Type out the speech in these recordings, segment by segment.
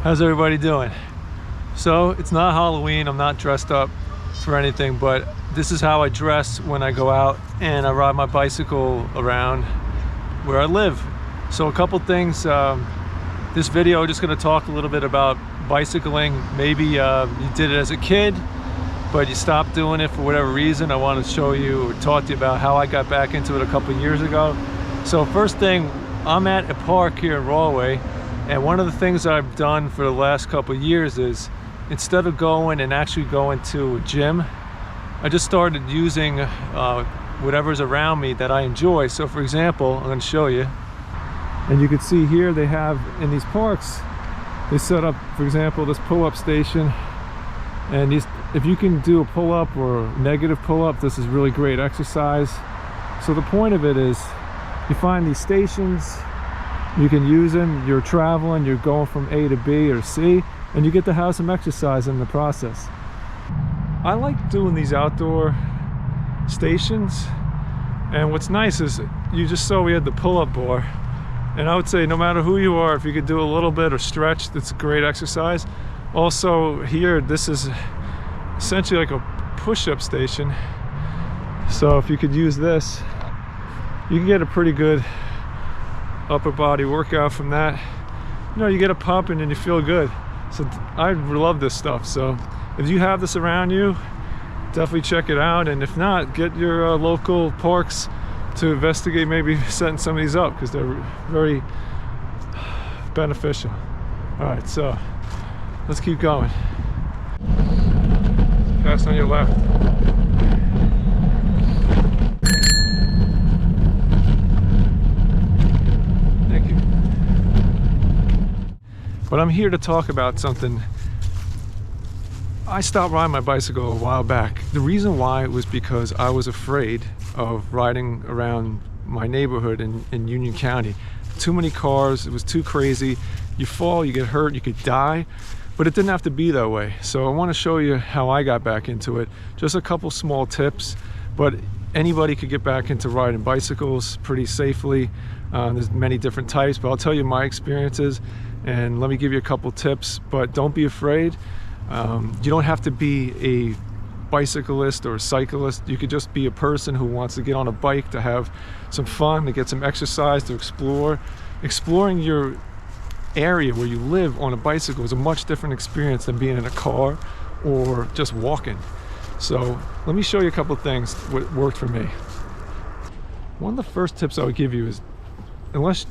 How's everybody doing? So it's not Halloween, I'm not dressed up for anything, but this is how I dress when I go out and I ride my bicycle around where I live. So a couple things, this video I'm just going to talk a little bit about bicycling. Maybe you did it as a kid, but you stopped doing it for whatever reason. I want to show you or talk to you about how I got back into it a couple years ago. So first thing, I'm at a park here in Rahway, and one of the things I've done for the last couple of years is instead of going and actually going to a gym, I just started using whatever's around me that I enjoy. So for example, I'm going to show you, and you can see here they have in these parks, they set up, for example, this pull-up station, and if you can do a pull-up or negative pull-up, this is really great exercise. So the point of it is you find these stations, you can use them, you're traveling, you're going from A to B or C, and you get to have some exercise in the process. I like doing these outdoor stations, and what's nice is you just saw we had the pull-up bar, and I would say no matter who you are, if you could do a little bit or stretch, that's a great exercise. Also here, this is essentially like a push-up station, so if you could use this, you can get a pretty good upper body workout from that. You know, you get a pump and then you feel good. So I love this stuff. So if you have this around you, definitely check it out, and if not, get your local parks to investigate maybe setting some of these up, because they're very beneficial. All right, so let's keep going. Pass on your left. But I'm here to talk about something. I stopped riding my bicycle a while back. The reason why was because I was afraid of riding around my neighborhood in Union County. Too many cars, it was too crazy. You fall, you get hurt, you could die, but it didn't have to be that way. So I want to show you how I got back into it. Just a couple small tips, but anybody could get back into riding bicycles pretty safely. There's many different types, but I'll tell you my experiences. And let me give you a couple tips, but don't be afraid. You don't have to be a bicyclist or a cyclist. You could just be a person who wants to get on a bike to have some fun, to get some exercise, to explore. Exploring your area where you live on a bicycle is a much different experience than being in a car or just walking. So let me show you a couple things what worked for me. One of the first tips I would give you is,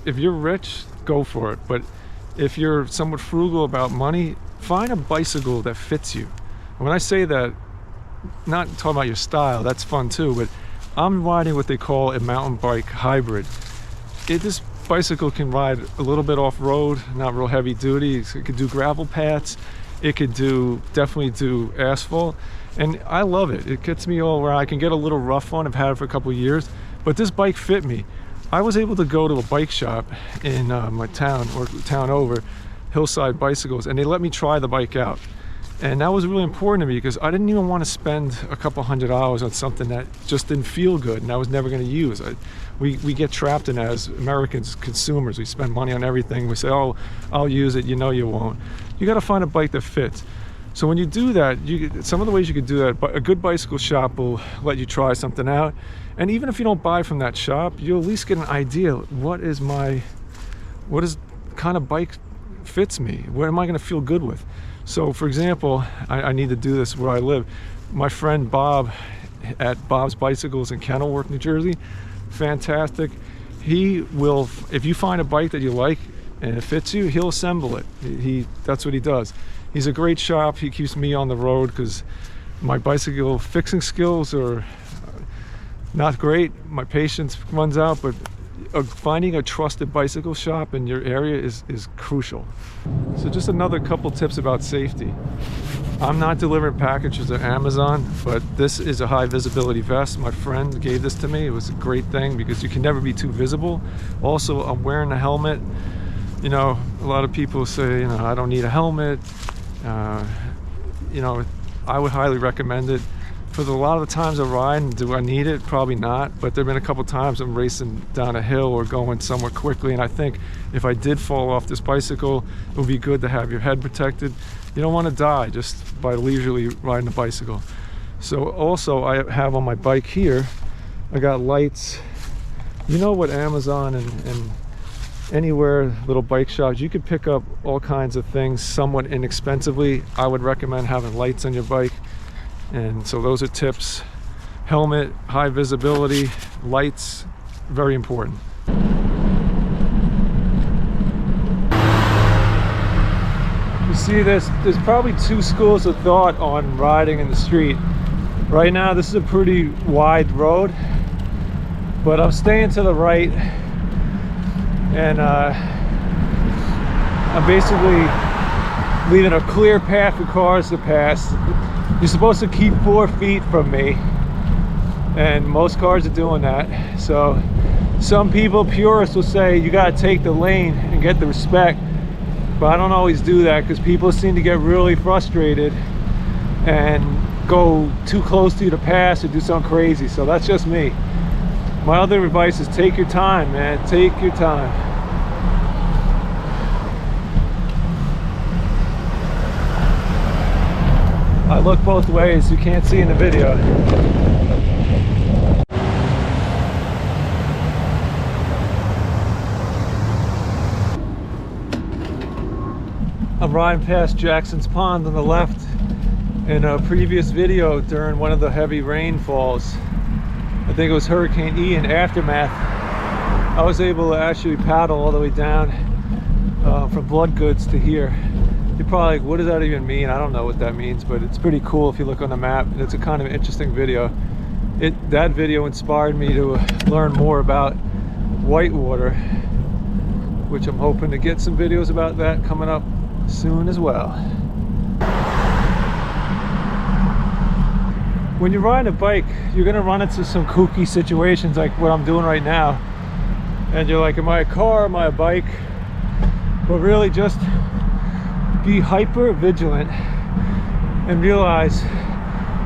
if you're rich, go for it. But if you're somewhat frugal about money, find a bicycle that fits you. And when I say that, not talking about your style, that's fun too, but I'm riding what they call a mountain bike hybrid. This bicycle can ride a little bit off-road, not real heavy duty. It could do gravel paths. It could definitely do asphalt. And I love it. It gets me all around. I can get a little rough on. I've had it for a couple of years, but this bike fit me. I was able to go to a bike shop in my town, or town over, Hillside Bicycles, and they let me try the bike out. And that was really important to me because I didn't even want to spend a couple $100 on something that just didn't feel good and I was never going to use. We get trapped in that as Americans, consumers. We spend money on everything. We say, oh, I'll use it. You know you won't. You got to find a bike that fits. So when you do that, some of the ways you could do that, a good bicycle shop will let you try something out. And even if you don't buy from that shop, you'll at least get an idea. What is kind of bike fits me? What am I going to feel good with? So for example, I need to do this where I live. My friend Bob at Bob's Bicycles in Kenilworth, New Jersey, fantastic. He will, if you find a bike that you like and it fits you, he'll assemble it. That's what he does. He's a great shop. He keeps me on the road because my bicycle fixing skills are not great. My patience runs out, but finding a trusted bicycle shop in your area is crucial. So just another couple tips about safety. I'm not delivering packages at Amazon, but this is a high visibility vest. My friend gave this to me. It was a great thing because you can never be too visible. Also, I'm wearing a helmet. You know, a lot of people say, you know, I don't need a helmet. You know, I would highly recommend it. For a lot of the times I'm riding, do I need it? Probably not, but there have been a couple times I'm racing down a hill or going somewhere quickly, and I think if I did fall off this bicycle, it would be good to have your head protected. You don't want to die just by leisurely riding a bicycle. So also I have on my bike here, I got lights. You know what, Amazon and anywhere, little bike shops, you could pick up all kinds of things somewhat inexpensively. I would recommend having lights on your bike. And so those are tips. Helmet, high visibility, lights, very important. You see this, there's probably two schools of thought on riding in the street. Right now this is a pretty wide road, but I'm staying to the right, and I'm basically leaving a clear path for cars to pass. You're supposed to keep 4 feet from me, and most cars are doing that. So some people, purists, will say you got to take the lane and get the respect, but I don't always do that because people seem to get really frustrated and go too close to you to pass or do something crazy. So that's just me. My other advice is take your time, man. Take your time. I look both ways, you can't see in the video. I'm riding past Jackson's Pond on the left. In a previous video during one of the heavy rainfalls, I think it was Hurricane Ian aftermath, I was able to actually paddle all the way down from Blood Goods to here. You're probably like, what does that even mean? I don't know what that means, but it's pretty cool if you look on the map, and it's a kind of interesting video. That video inspired me to learn more about whitewater, which I'm hoping to get some videos about that coming up soon as well. When you're riding a bike, you're gonna run into some kooky situations like what I'm doing right now, and you're like, am I a car, am I a bike? But really just be hyper vigilant and realize,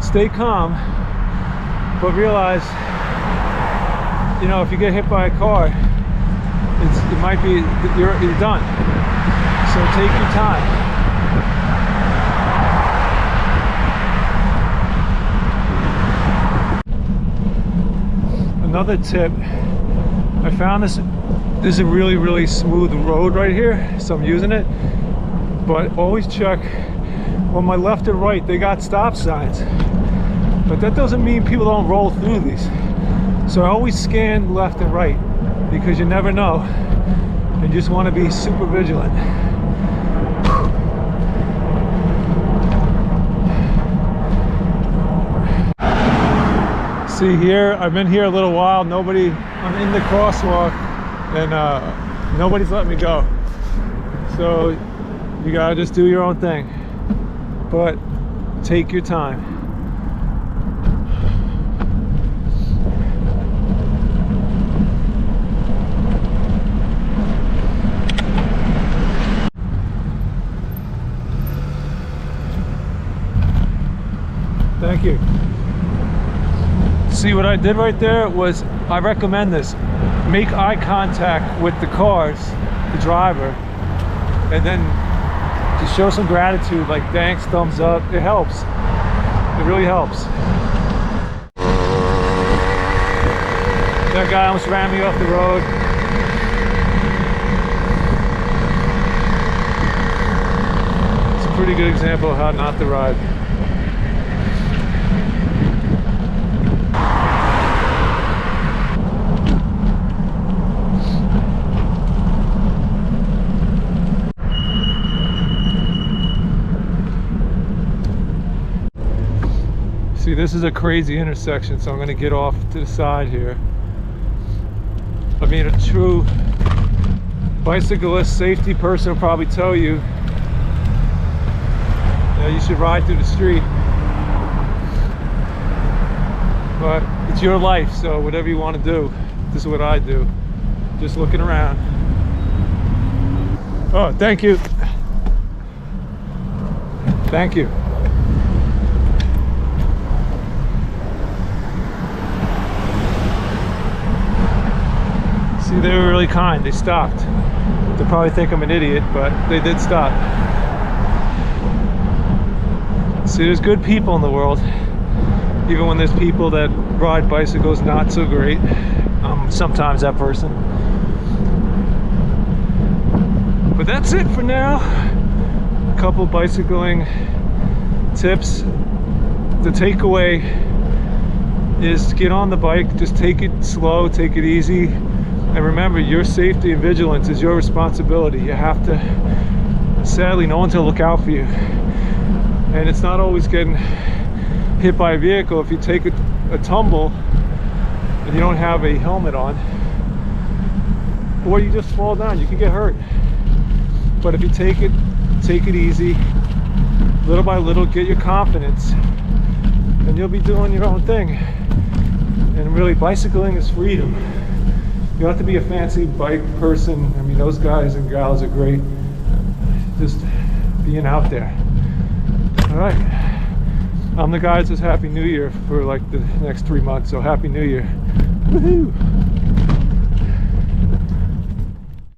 stay calm, but realize, you know, if you get hit by a car, it might be, you're done. So take your time. Another tip, I found this is a really smooth road right here, so I'm using it. But always check on my left and right, they got stop signs, but that doesn't mean people don't roll through these. So I always scan left and right, because you never know, you just want to be super vigilant. See here, I've been here a little while, I'm in the crosswalk, and nobody's letting me go. So you gotta just do your own thing, but take your time. Thank you. See what I did right there was, I recommend this. Make eye contact with the cars, the driver, and then just show some gratitude, like thanks, thumbs up. It helps. It really helps. That guy almost ran me off the road. It's a pretty good example of how not to ride. See, this is a crazy intersection, so I'm going to get off to the side here. I mean, a true bicyclist safety person will probably tell you that you should ride through the street. But it's your life, so whatever you want to do, this is what I do. Just looking around. Oh, thank you. Thank you. See, they were really kind. They stopped. They probably think I'm an idiot, but they did stop. See, there's good people in the world, even when there's people that ride bicycles not so great. Sometimes that person. But that's it for now. A couple bicycling tips. The takeaway is get on the bike, just take it slow, take it easy, and remember, your safety and vigilance is your responsibility. You have to, sadly, no one's gonna look out for you, and it's not always getting hit by a vehicle. If you take a tumble and you don't have a helmet on, or you just fall down, you can get hurt. But if you take it easy, little by little, get your confidence, and you'll be doing your own thing. And really, bicycling is freedom. You don't have to be a fancy bike person. I mean, those guys and gals are great. Just being out there. All right. I'm the guy that says Happy New Year for like the next 3 months, so Happy New Year. Woohoo!